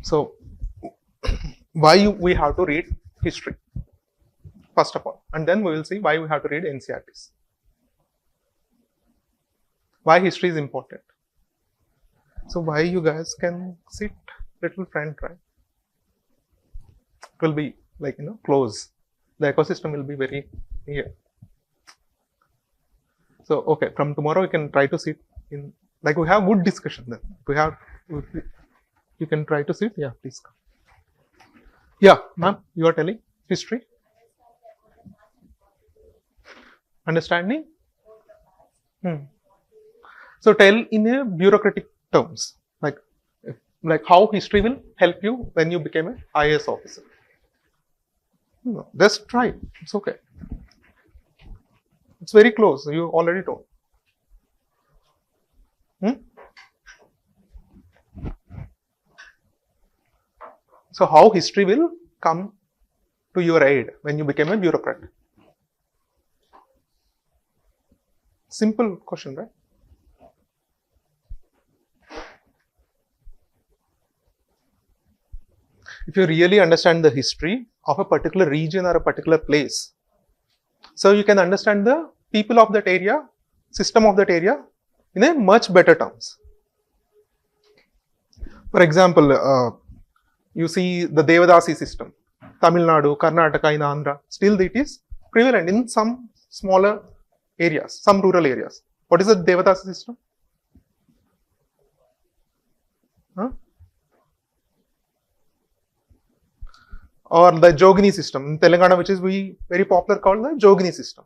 So why we have to read history first of all, and then we will see why we have to read NCERTs. Why history is important. So why you guys can sit little front, right? It will be like, close. The ecosystem will be very near. So okay, from tomorrow you can try to sit in, like we have good discussion then. You can try to sit. Yeah, please come. Yeah, ma'am, you are telling history. Understanding. So tell in a bureaucratic terms, like how history will help you when you became an IAS officer. No, just try. It's okay. It's very close. You already told. So how history will come to your aid when you became a bureaucrat? Simple question, right? If you really understand the history of a particular region or a particular place, so you can understand the people of that area, system of that area in a much better terms. For example, you see the Devadasi system, Tamil Nadu, Karnataka, in Andhra, still it is prevalent in some smaller areas, some rural areas. What is the Devadasi system? Or the Jogini system in Telangana, which is very popular, called the Jogini system.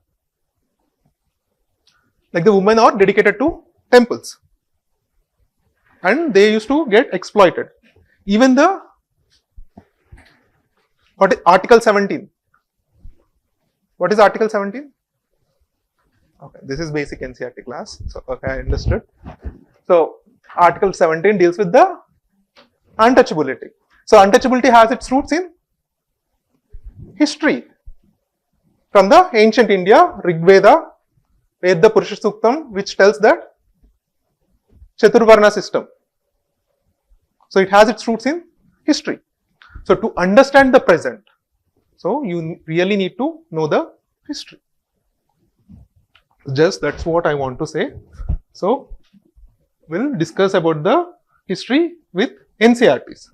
Like the women are dedicated to temples and they used to get exploited. Even the Article 17. What is Article 17? Okay, this is basic NCERT class. So okay, I understood. So Article 17 deals with the untouchability. So untouchability has its roots in history. From the ancient India, Rig Veda, Veda Purusha Suktam, which tells that Chaturvarna system. So it has its roots in history. So to understand the present, so you really need to know the history. Just that's what I want to say. So we'll discuss about the history with NCERTs.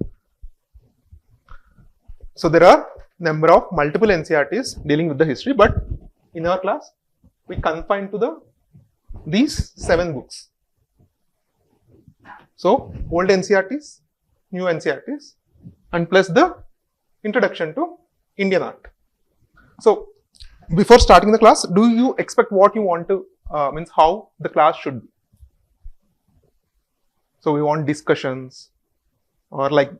So there are number of multiple NCERTs dealing with the history, but in our class we confine to these 7 books. So old NCERTs, new NCERTs, and plus the introduction to Indian art. So before starting the class, do you expect what you want to, means how the class should be? So we want discussions or like,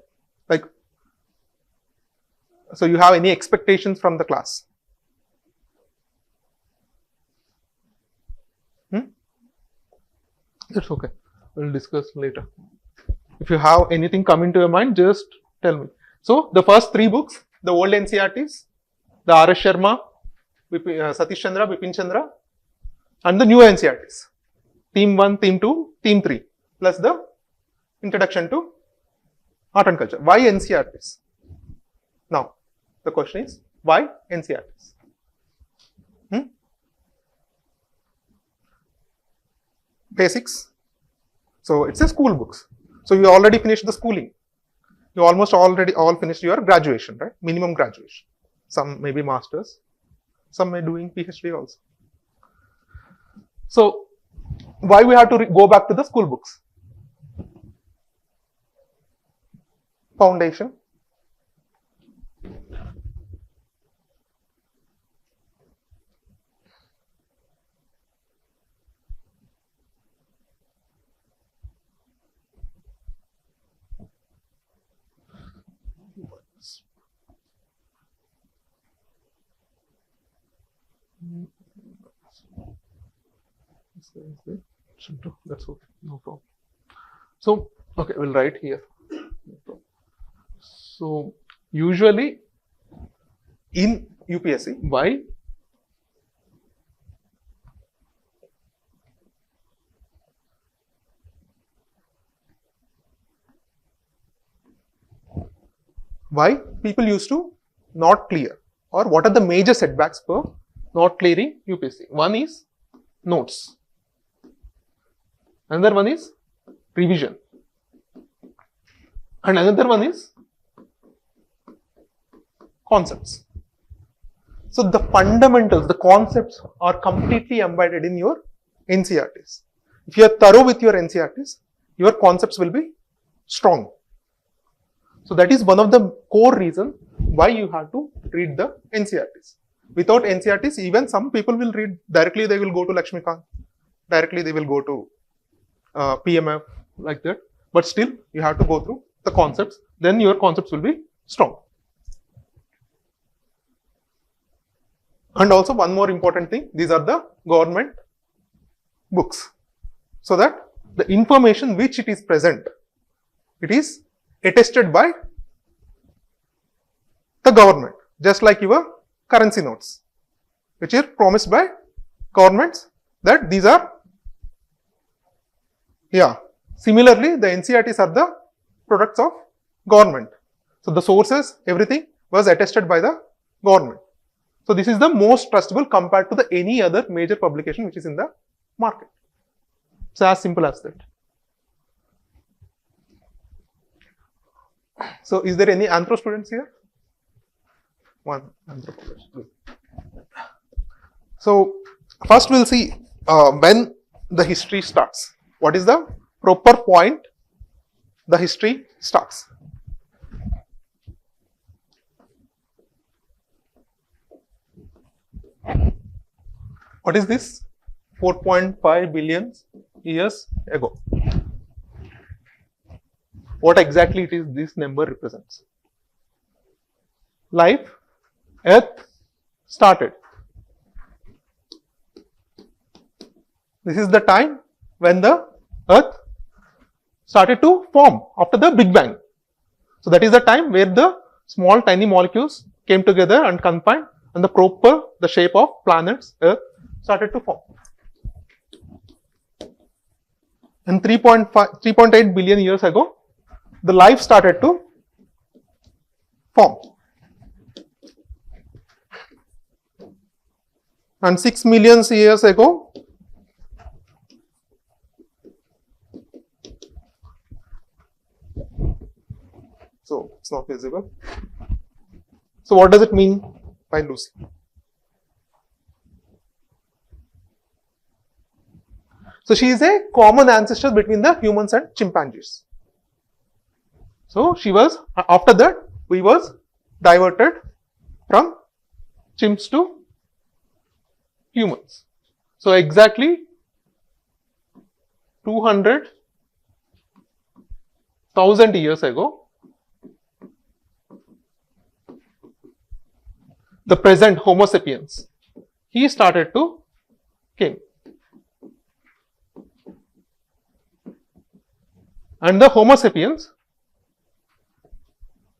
so you have any expectations from the class? It's okay. We'll discuss later. If you have anything come into your mind, just tell me. So the first 3 books, the old NCERTs, the R.S. Sharma, Satish Chandra, Bipin Chandra, and the new NCERTs, Theme 1, Theme 2, Theme 3, plus the introduction to art and culture. Why NCERTs? Now, the question is, why NCERTs? Basics. So it's a school books. So you already finished the schooling. You almost already all finished your graduation, right? Minimum graduation. Some may be masters, some may doing PhD also. So why we have to go back to the school books? Foundation. That's okay, no problem. So, okay, we'll write here. So, usually in UPSC, why? why people used to not clear, or what are the major setbacks for not clearing UPSC. One is notes. Another one is revision. And another one is concepts. So the fundamentals, the concepts are completely embedded in your NCERTs. If you are thorough with your NCERTs, your concepts will be strong. So that is one of the core reasons why you have to read the NCERTs. Without NCERTs, even some people will read directly, they will go to Lakshmikant, directly they will go to PMF, like that. But still, you have to go through the concepts, then your concepts will be strong. And also one more important thing, these are the government books. So that the information which it is present, it is attested by the government, just like your currency notes, which is promised by governments that these are, similarly the NCERTs are the products of government. So the sources, everything was attested by the government. So this is the most trustable compared to the any other major publication which is in the market. It's as simple as that. So is there any anthro students here? One anthropologist. So first we'll see when the history starts. What is the proper point the history starts? What is this? 4.5 billion years ago. What exactly it is this number represents? Life, Earth started. This is the time when the Earth started to form after the Big Bang. So that is the time where the small tiny molecules came together and combined, and the shape of planets, Earth, started to form. And 3.8 billion years ago, the life started to form. And 6 million years ago, so it's not visible. So what does it mean by Lucy? So she is a common ancestor between the humans and chimpanzees. So she was, after that, we was diverted from chimps to humans. So exactly 200,000 years ago, the present Homo sapiens, he started to came. And the Homo sapiens,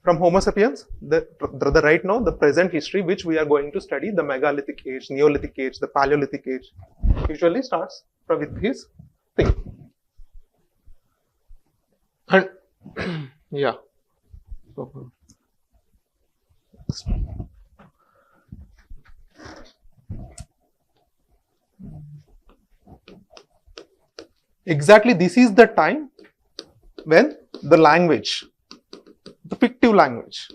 from Homo sapiens, the right now, the present history which we are going to study, the megalithic age, Neolithic age, the Paleolithic age, usually starts with his thing. And yeah. Exactly, this is the time when the language, the fictive language,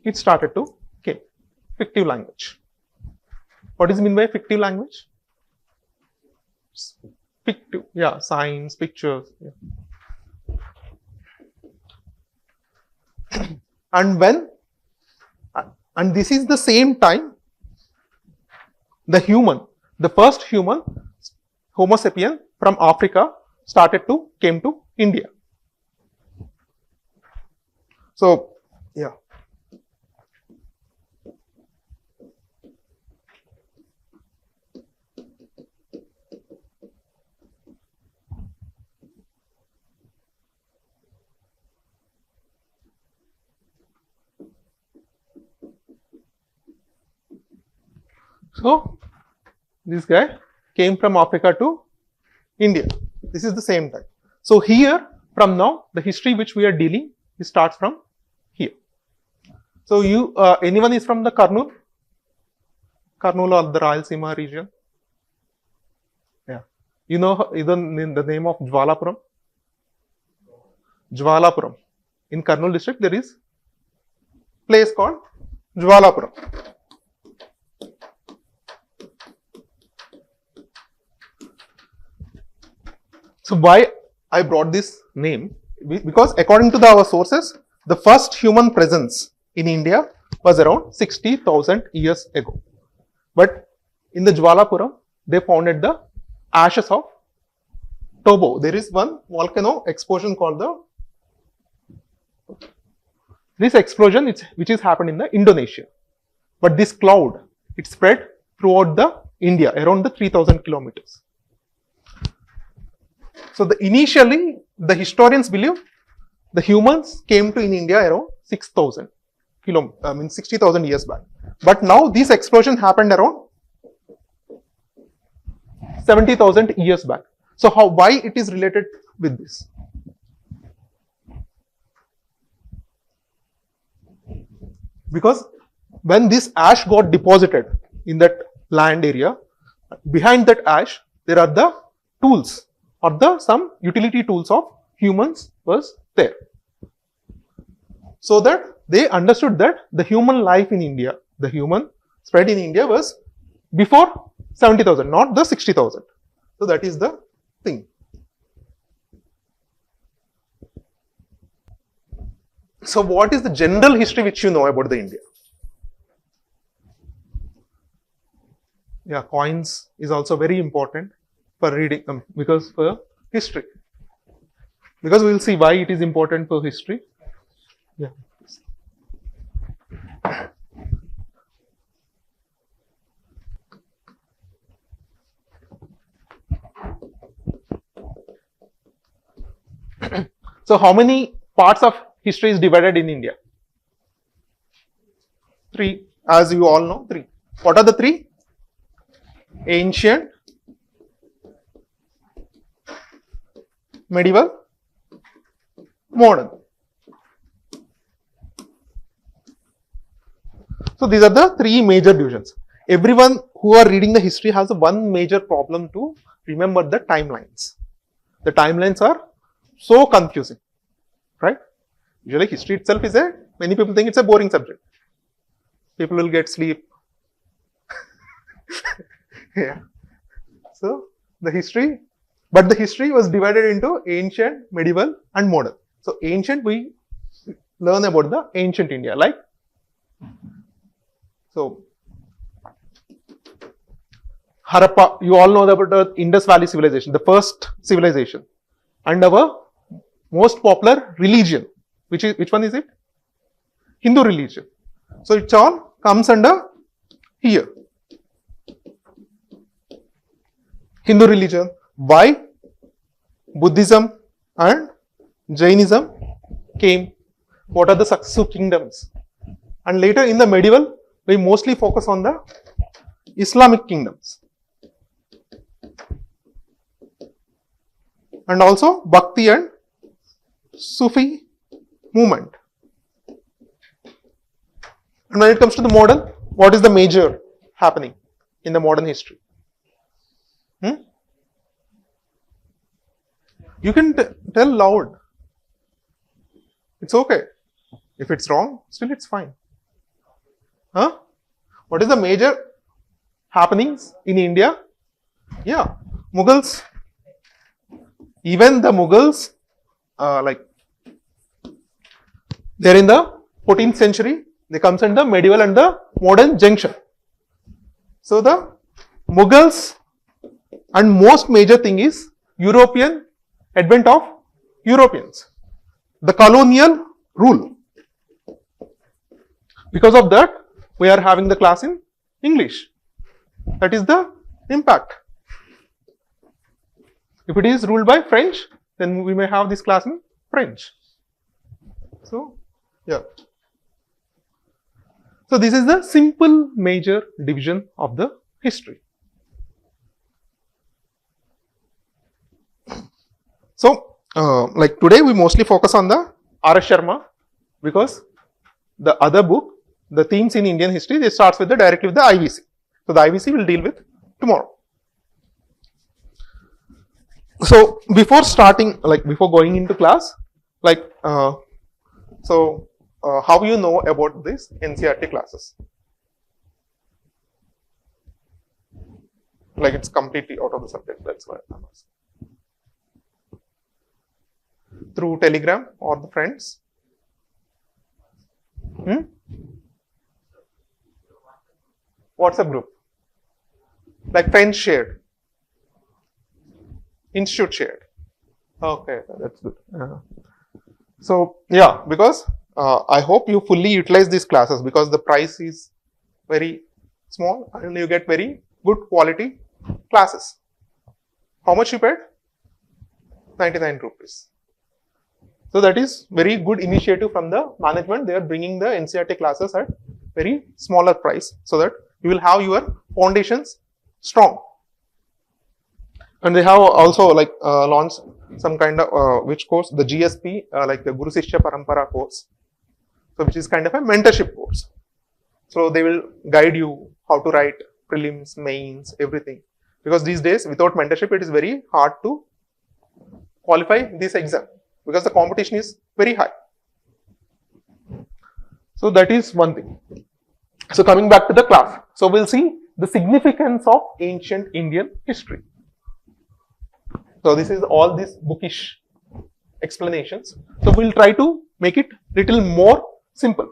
it started to came. Fictive language. What is mean by fictive language? Fictive, yeah, signs, pictures. Yeah. And this is the same time the first human, Homo sapien from Africa came to India. So, yeah. So, this guy came from Africa to India. This is the same time. So, here, from now, the history which we are dealing, it starts from here. So anyone is from the Kurnool or the Rayalaseema region? Yeah. You know even in the name of Jwalapuram? Jwalapuram. In Kurnool district there is place called Jwalapuram. So why I brought this name? Because according to our sources, the first human presence in India was around 60,000 years ago. But in the Jwalapuram, they found the ashes of Tobo. There is one volcano explosion called this explosion which is happened in the Indonesia. But this cloud, it spread throughout the India, around the 3,000 kilometers. So initially, the historians believe the humans came to in India around 60,000 years back. But now this explosion happened around 70,000 years back. So why it is related with this? Because when this ash got deposited in that land area, behind that ash there are the tools or some utility tools of humans was there. So that they understood that the human life in India, the human spread in India was before 70,000, not the 60,000. So that is the thing. So what is the general history which you know about the India? Yeah, coins is also very important for reading because for history. Because we will see why it is important for history. Yeah. So how many parts of history is divided in India? 3. As you all know, 3. What are the 3? Ancient, medieval, modern. So these are the 3 major divisions. Everyone who are reading the history has one major problem to remember the timelines. The timelines are so confusing, right? Usually history itself is many people think it's a boring subject. People will get sleep. Yeah. So the history was divided into ancient, medieval and modern. So ancient, we learn about the ancient India, like so Harappa, you all know about the Indus Valley civilization, the first civilization, and our most popular religion, which one is it? Hindu religion. So it all comes under here. Hindu religion. Why Buddhism and Jainism came? What are the successive kingdoms? And later in the medieval, we mostly focus on the Islamic kingdoms. And also Bhakti and Sufi movement. And when it comes to the modern, what is the major happening in the modern history? You can tell loud. It's okay. If it's wrong, still it's fine. Huh? What is the major happenings in India? Yeah, Mughals. Even the Mughals, they're in the 14th century. They comes in the medieval and the modern junction. So the Mughals and most major thing is European advent of Europeans. The colonial rule. Because of that, we are having the class in English. That is the impact. If it is ruled by French, then we may have this class in French. So, yeah. So, this is the simple major division of the history. So, like today we mostly focus on the R.S. Sharma because the other book the themes in Indian history, they starts with directly with the IVC. So the IVC will deal with tomorrow. So before starting, before going into class, how you know about this NCERT classes? It's completely out of the subject, that's why I'm asking. Through Telegram or the friends? WhatsApp group? Friends shared? Institute shared? Okay, that's good. So, yeah, because I hope you fully utilize these classes because the price is very small and you get very good quality classes. How much you paid? 99 rupees. So that is very good initiative from the management. They are bringing the NCERT classes at very smaller price so that you will have your foundations strong. And they have also launched some kind of which course, the GSP, the Guru Shishya Parampara course, so which is kind of a mentorship course. So they will guide you how to write prelims, mains, everything. Because these days without mentorship it is very hard to qualify this exam because the competition is very high. So that is one thing. So coming back to the class, so we'll see the significance of ancient Indian history. So this is all these bookish explanations. So we'll try to make it little more simple.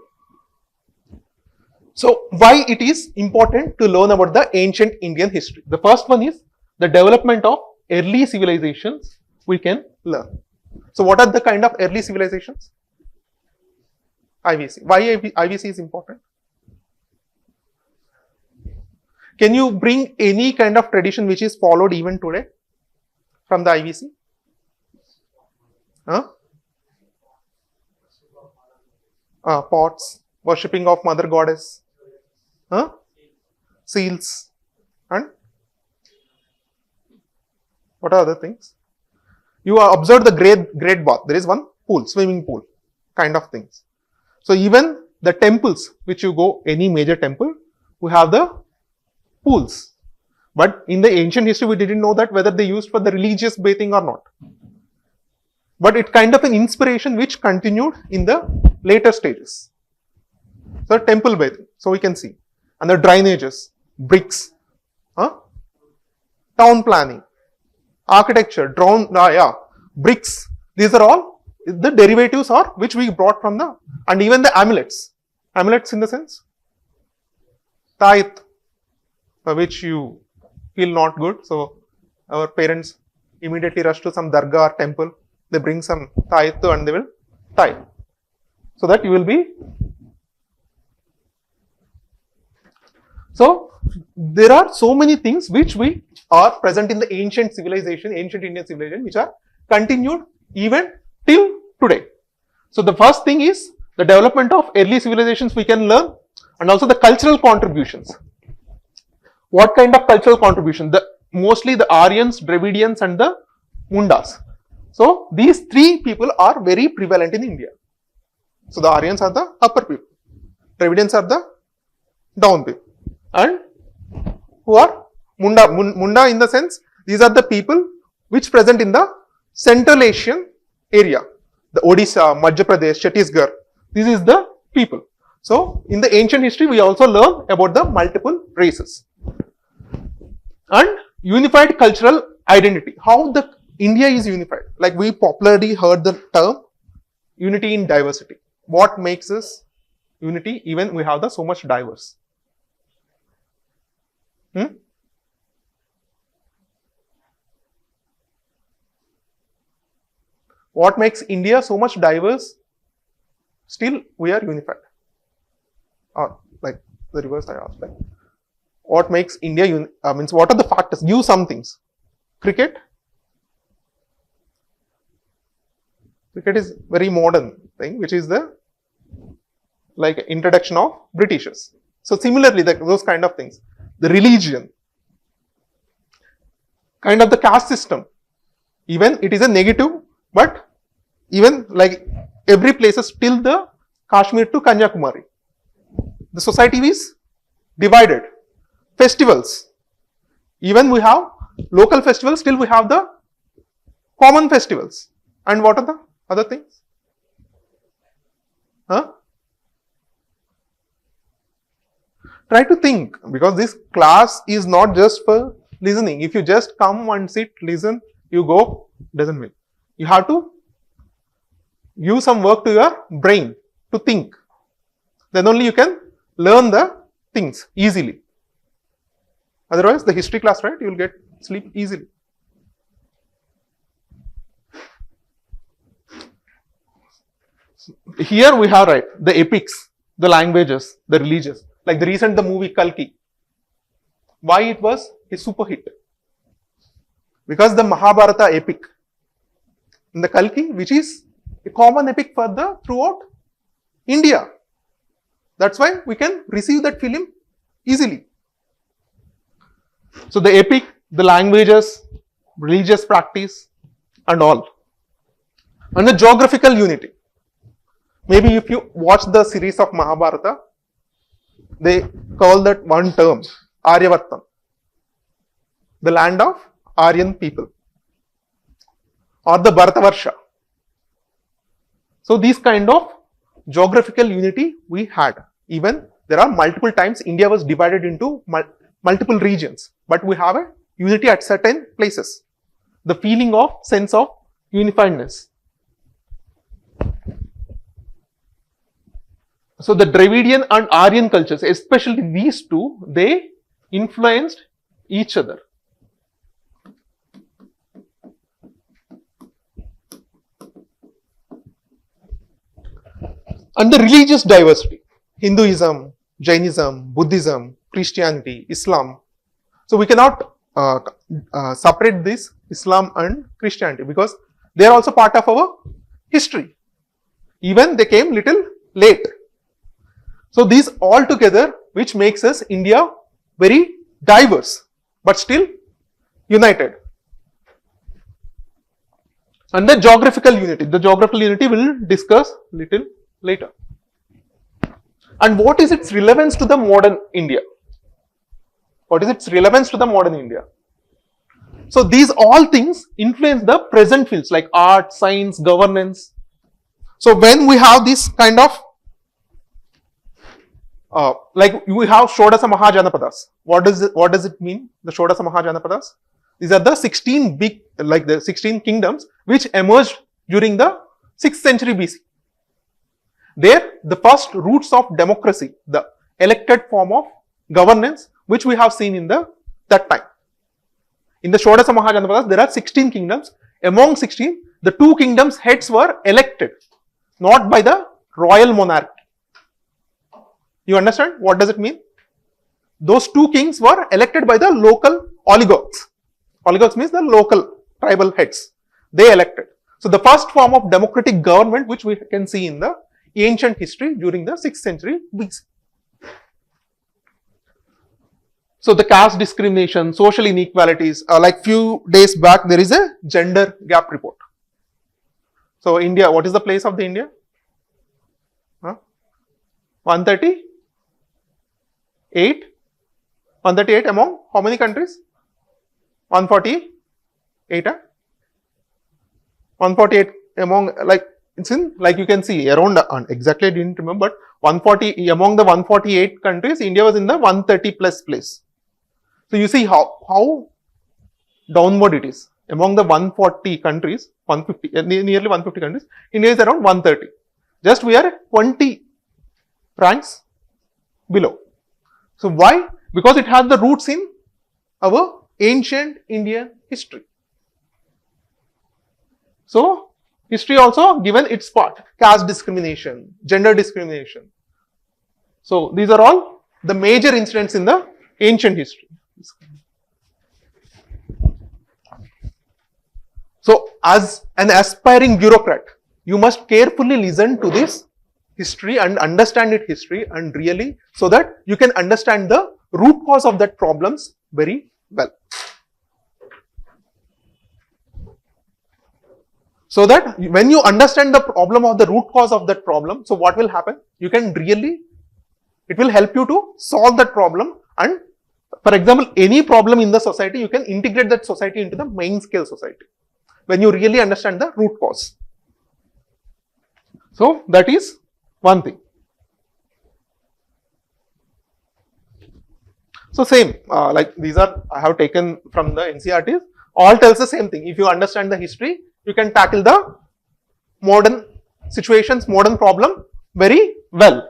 So why it is important to learn about the ancient Indian history? The first one is the development of early civilizations we can learn. So what are the kind of early civilizations? IVC. Why IVC is important? Can you bring any kind of tradition which is followed even today from the IVC? Pots, worshipping of Mother Goddess, seals, and what are other things? You observe the great bath. There is one pool, swimming pool, kind of things. So even the temples, which you go, any major temple, we have the pools. But in the ancient history, we didn't know that whether they used for the religious bathing or not. But it kind of an inspiration which continued in the later stages. So temple bathing, so we can see. And the drainages, bricks, town planning, architecture, bricks. These are all the derivatives or which we brought from the, and even the amulets. Amulets in the sense, tithe, which you feel not good. So our parents immediately rush to some dargah or temple. They bring some tithe and they will tithe. So that you will be. So there are so many things which we are present in the ancient civilization, ancient Indian civilization, which are continued even till today. So the first thing is the development of early civilizations we can learn, and also the cultural contributions. What kind of cultural contribution? Mostly the Aryans, Dravidians and the Mundas. So these three people are very prevalent in India. So the Aryans are the upper people, Dravidians are the down people, and who are Munda? Munda in the sense, these are the people which present in the Central Asian area, the Odisha, Madhya Pradesh, Chhattisgarh. This is the people. So in the ancient history, we also learn about the multiple races and unified cultural identity. How the India is unified? Like we popularly heard the term unity in diversity. What makes us unity? Even we have the so much diverse. What makes India so much diverse? Still we are unified. Or like the reverse I asked, like what makes India means what are the factors? Give some things. Cricket. Cricket is very modern thing, which is the like introduction of Britishers. So similarly, those kind of things. The religion, kind of the caste system. Even it is a negative, but even like every place is still the Kashmir to Kanyakumari. the society is divided. Festivals. Even we have local festivals, still we have the common festivals. And what are the other things? Huh? Try to think, because this class is not just for listening. If you just come and sit, listen, you go, doesn't mean. You have to give some work to your brain to think. Then only you can learn the things easily. Otherwise, the history class, right, you will get sleep easily. Here we have, right, the epics, the languages, the religions. Like the movie Kalki. Why it was a super hit? Because the Mahabharata epic in the Kalki, which is a common epic for the throughout India. That's why we can receive that film easily. So the epic, the languages, religious practice and all. And the geographical unity. Maybe if you watch the series of Mahabharata, they call that one term, Aryavartam, the land of Aryan people, or the Bharatavarsha. So these kind of geographical unity we had. Even there are multiple times India was divided into multiple regions, but we have a unity at certain places. The feeling of sense of unifiedness. So the Dravidian and Aryan cultures, especially these two, they influenced each other. And the religious diversity, Hinduism, Jainism, Buddhism, Christianity, Islam. So we cannot separate this Islam and Christianity because they are also part of our history. Even they came little late. So these all together, which makes us India very diverse, but still united. And the geographical unity. The geographical unity we'll discuss little later. And what is its relevance to the modern India? What is its relevance to the modern India? So these all things influence the present fields like art, science, governance. So when we have this kind of like we have Shodasa Mahajanapadas. What does it mean? The Shodasa Mahajanapadas. These are the 16 big, like the 16 kingdoms which emerged during the 6th century BC. There, the first roots of democracy, the elected form of governance, which we have seen in that time. In the Shodasa Mahajanapadas, there are 16 kingdoms. Among 16, the 2 kingdoms heads were elected, not by the royal monarch. You understand? What does it mean? Those 2 kings were elected by the local oligarchs. Oligarchs means the local tribal heads. They elected. So the first form of democratic government which we can see in the ancient history during the 6th century BC. So the caste discrimination, social inequalities, like few days back there is a gender gap report. So India, what is the place of the India? 138? 138 among how many countries? 148? 148 among, like it's in, like you can see around, exactly I didn't remember, but 140 among the 148 countries, India was in the 130 plus place. So you see how downward it is. Among the 140 countries, 150, nearly 150 countries, India is around 130. Just we are 20 ranks below. So why? Because it has the roots in our ancient Indian history. So history also given its part, caste discrimination, gender discrimination. So these are all the major incidents in the ancient history. So as an aspiring bureaucrat, you must carefully listen to this history and understand its history, and really so that you can understand the root cause of that problems very well. So that when you understand the problem of the root cause of that problem, so what will happen? You can really, It will help you to solve that problem, and for example, any problem in the society, you can integrate that society into the main scale society when you really understand the root cause. So that is one thing. So same, like these are I have taken from the NCERTs, all tells the same thing. If you understand the history, you can tackle the modern situations, modern problem very well.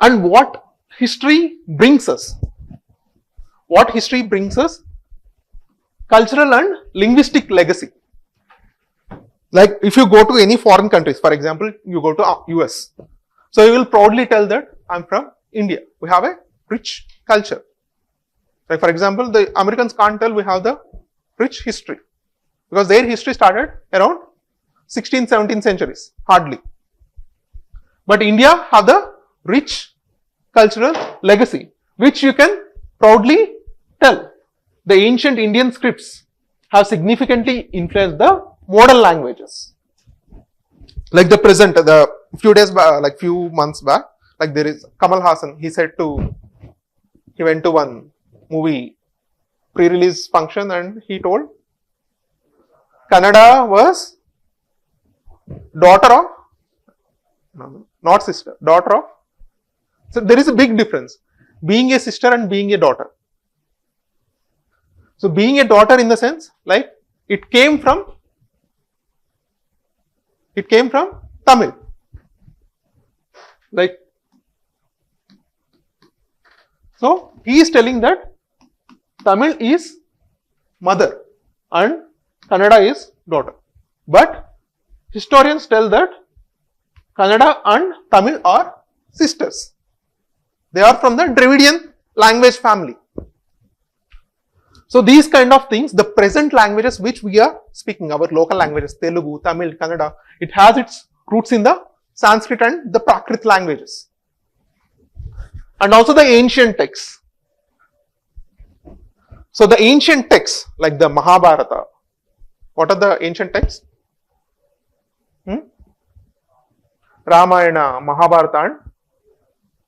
And what history brings us? What history brings us? Cultural and linguistic legacy. Like if you go to any foreign countries, for example, you go to US. So you will proudly tell that I'm from India. We have a rich culture. Like for example, the Americans can't tell we have the rich history because their history started around 16th, 17th centuries, hardly. But India have the rich cultural legacy, which you can proudly tell. The ancient Indian scripts have significantly influenced the modern languages. Like the present, the few days back, like few months back, like there is Kamal Hassan, he went to one movie pre-release function and he told Kannada was daughter of, no, not sister, daughter of. So there is a big difference, being a sister and being a daughter. So being a daughter in the sense, like it came from Tamil. Like, so he is telling that Tamil is mother and Kannada is daughter. But historians tell that Kannada and Tamil are sisters. They are from the Dravidian language family. So these kind of things, the present languages which we are speaking, our local languages, Telugu, Tamil, Kannada, it has its roots in the Sanskrit and the Prakrit languages. And also the ancient texts. So the ancient texts like the Mahabharata, what are the ancient texts? Ramayana, Mahabharata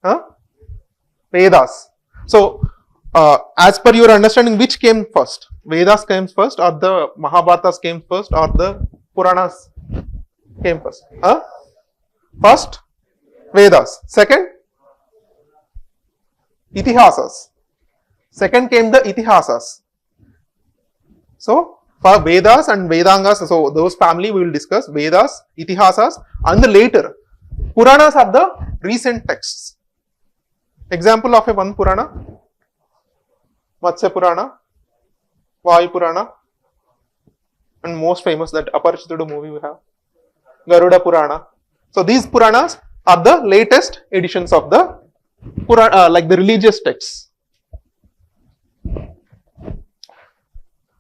and Vedas. So as per your understanding, which came first? Vedas came first or the Mahabharatas came first or the Puranas came first? First, Vedas. Second, Itihasas. Second came the Itihasas. So, for Vedas and Vedangas, so those family we will discuss, Vedas, Itihasas, and the later, Puranas are the recent texts. Example of a one Purana, Matsya Purana, Vayu Purana, and most famous that Aparachitudu movie we have, Garuda Purana. So these Puranas are the latest editions of the Purana, like the religious texts.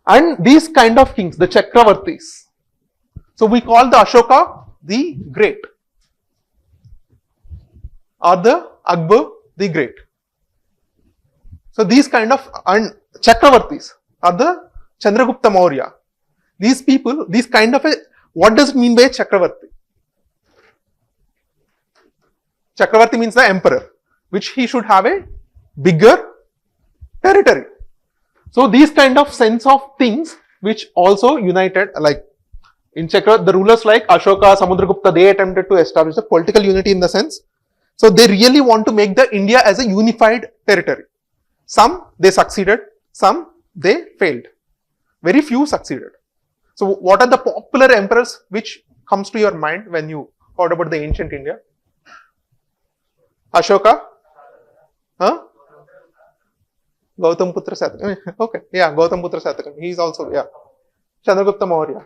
And these kind of kings, the Chakravartis. So we call the Ashoka the Great, or the Akbar the Great. So these kind of and Chakravartis are the Chandragupta Maurya. These people, these kind of a, what does it mean by Chakravarti? Chakravarti means the emperor, which he should have a bigger territory. So these kind of sense of things which also united, like in Chakra, the rulers like Ashoka, Samudragupta, they attempted to establish the political unity in the sense. So they really want to make the India as a unified territory. Some they succeeded, some they failed. Very few succeeded. So what are the popular emperors which comes to your mind when you heard about the ancient India? Ashoka? Gautam Putra Satyavan. Okay, yeah, Gautam Putra Satyavan. He is also, yeah. Chandragupta Maurya.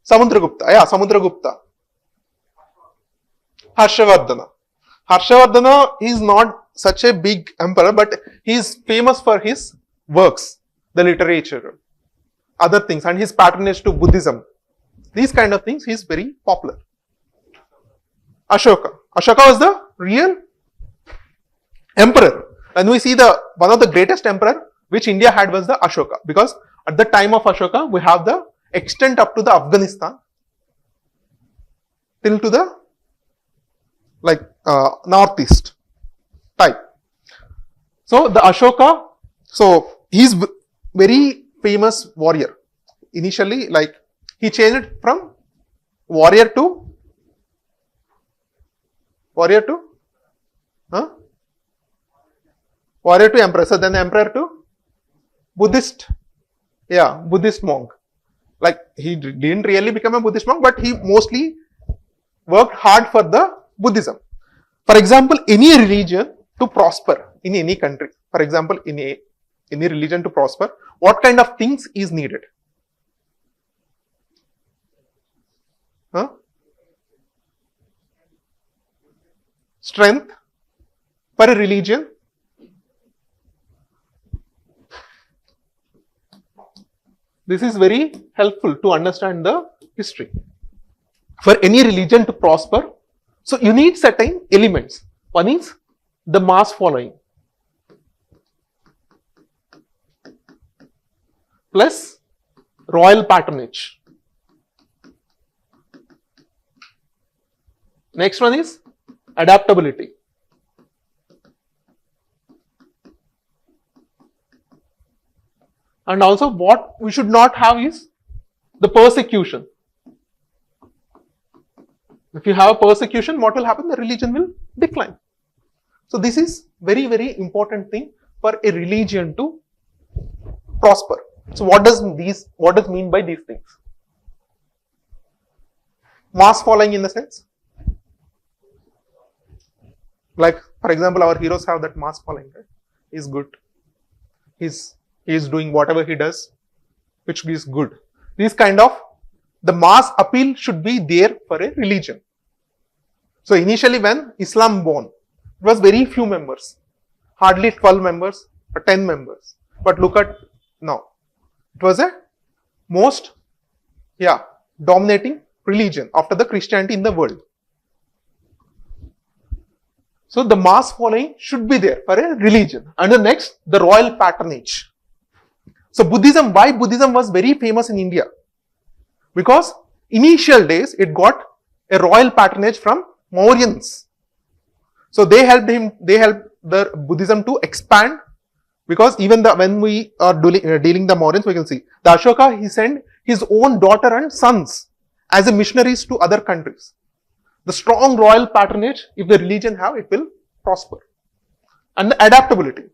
Samudragupta. Yeah, Samudragupta. Harshavardhana. Harshavardhana is not such a big emperor, but he is famous for his works, the literature, other things, and his patronage to Buddhism. These kind of things, he is very popular. Ashoka. Ashoka was the real emperor. When we see the one of the greatest emperor which India had was the Ashoka, because at the time of Ashoka we have the extent up to the Afghanistan, till to the northeast type. So the Ashoka, so he's very famous warrior. Initially, he changed from warrior to emperor. So then emperor to Buddhist, Buddhist monk. He didn't really become a Buddhist monk, but he mostly worked hard for the Buddhism. For example, any religion to prosper in any country, for example, in any religion to prosper, what kind of things is needed? Strength for a religion. This is very helpful to understand the history. For any religion to prosper, so you need certain elements. One is the mass following, plus royal patronage. Next one is adaptability. And also what we should not have is the persecution. If you have a persecution, what will happen? The religion will decline. So this is very, very important thing for a religion to prosper. So what does mean by these things? Mass following in the sense, for example, our heroes have that mass following, right? He's good. He's doing whatever he does, which is good. These kind of, the mass appeal should be there for a religion. So initially when Islam born, it was very few members, hardly 12 members or 10 members. But look at now, it was a most, dominating religion after the Christianity in the world. So the mass following should be there for a religion. And the next, the royal patronage. So Buddhism, why Buddhism was very famous in India? Because initial days it got a royal patronage from Mauryans. So they helped the Buddhism to expand, because even when we are dealing the Mauryans, we can see the Ashoka, he sent his own daughter and sons as a missionaries to other countries. The strong royal patronage, if the religion have, it will prosper. And the adaptability.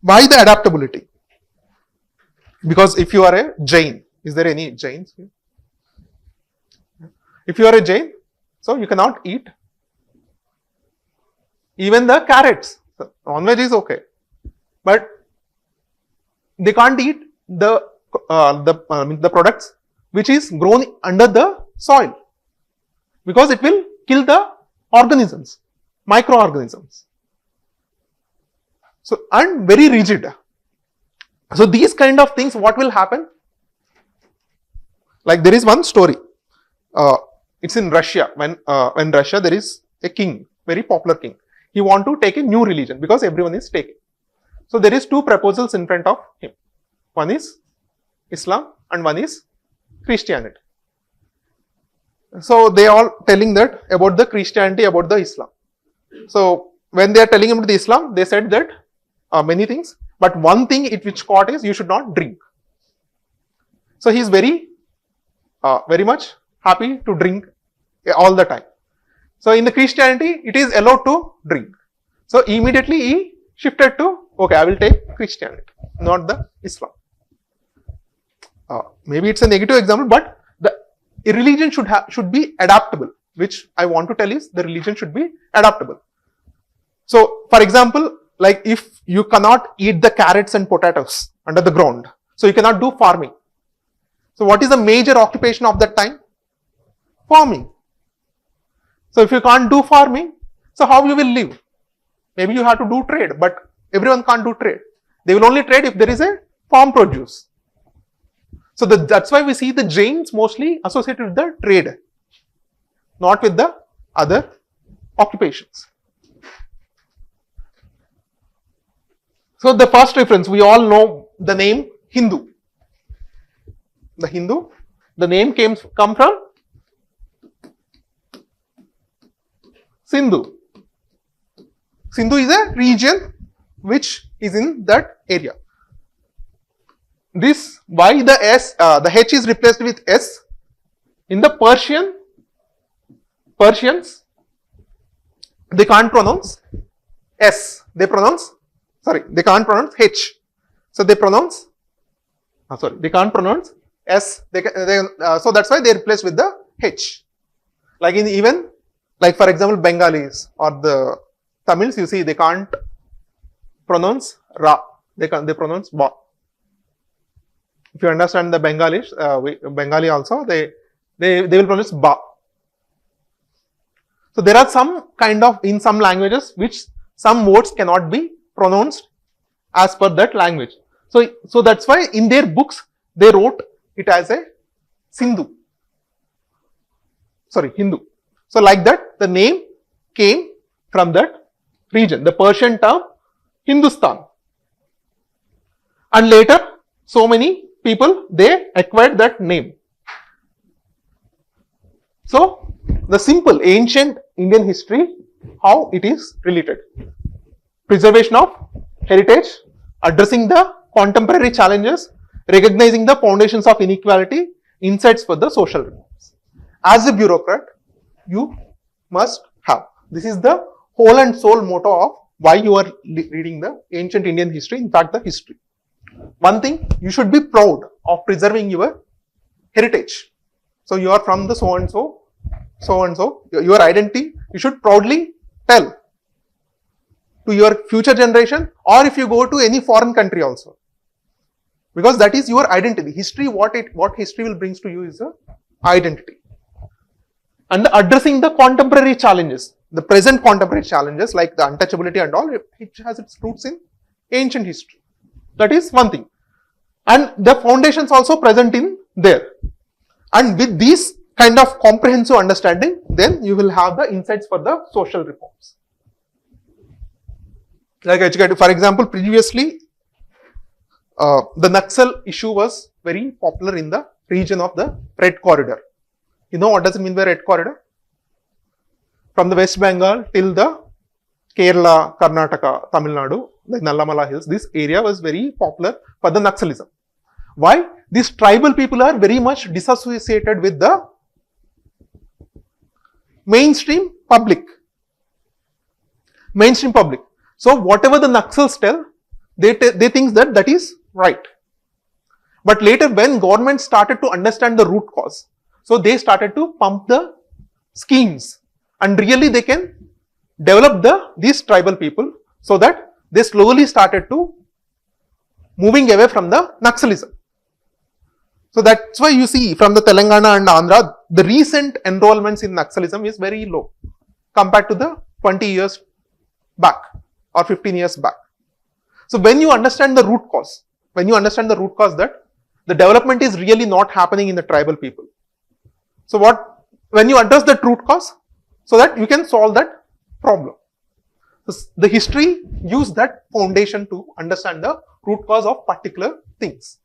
Why the adaptability? Because if you are a Jain, is there any Jains here? If you are a Jain, so you cannot eat even the carrots. Non-veg is okay, but they can't eat the products which is grown under the soil, because it will kill the organisms, microorganisms. So, and very rigid. So these kind of things, what will happen? There is one story. It's in Russia. When Russia, there is a king, very popular king. He want to take a new religion because everyone is taking. So there is two proposals in front of him. One is Islam and one is Christianity. So they are telling that about the Christianity, about the Islam. So when they are telling him about the Islam, they said that many things, but one thing which caught is you should not drink. So he is very much happy to drink all the time. So in the Christianity, it is allowed to drink. So immediately he shifted to, okay, I will take Christianity, not the Islam. Maybe it's a negative example, but a religion should be adaptable, which I want to tell is the religion should be adaptable. So for example, if you cannot eat the carrots and potatoes under the ground, so you cannot do farming. So what is the major occupation of that time? Farming. So if you can't do farming, so how you will live? Maybe you have to do trade, but everyone can't do trade. They will only trade if there is a farm produce. So that's why we see the Jains mostly associated with the trade, not with the other occupations. So the first reference, we all know the name Hindu. The Hindu, the name come from Sindhu. Sindhu is a region which is in that area. This, why the the H is replaced with S? In the Persians, they can't pronounce S. They can't pronounce H. So they pronounce, they can't pronounce S. So that's why they replace with the H. Like like for example, Bengalis or the Tamils, you see they can't pronounce Ra. They pronounce Ba. If you understand the Bengali also, they will pronounce Ba. So there are some kind of, in some languages, which some words cannot be pronounced as per that language. So that's why in their books, they wrote it as a Hindu. So like that, the name came from that region, the Persian term Hindustan. And later, so many people, they acquired that name. So, the simple ancient Indian history, how it is related. Preservation of heritage, addressing the contemporary challenges, recognizing the foundations of inequality, insights for the social reforms. As a bureaucrat, you must have. This is the whole and soul motto of why you are reading the ancient Indian history, in fact the history. One thing, you should be proud of preserving your heritage. So you are from the so and so, your identity, you should proudly tell to your future generation, or if you go to any foreign country also. Because that is your identity. History, what history will brings to you is the identity. And addressing the contemporary challenges, the present contemporary challenges like the untouchability and all, it has its roots in ancient history. That is one thing. And the foundations also present in there. And with these kind of comprehensive understanding, then you will have the insights for the social reforms. Like for example, previously, the Naxal issue was very popular in the region of the Red Corridor. You know what does it mean by Red Corridor? From the West Bengal till the Kerala, Karnataka, Tamil Nadu, like Nallamala Hills, this area was very popular for the Naxalism. Why? These tribal people are very much disassociated with the mainstream public. So whatever the Naxals tell, they think that is right. But later when government started to understand the root cause, so they started to pump the schemes, and really they can develop these tribal people, so that they slowly started to moving away from the Naxalism. So that's why you see from the Telangana and Andhra, the recent enrollments in Naxalism is very low compared to the 20 years back or 15 years back. So when you understand the root cause, that the development is really not happening in the tribal people. So when you address that root cause, so that you can solve that problem. The history use that foundation to understand the root cause of particular things.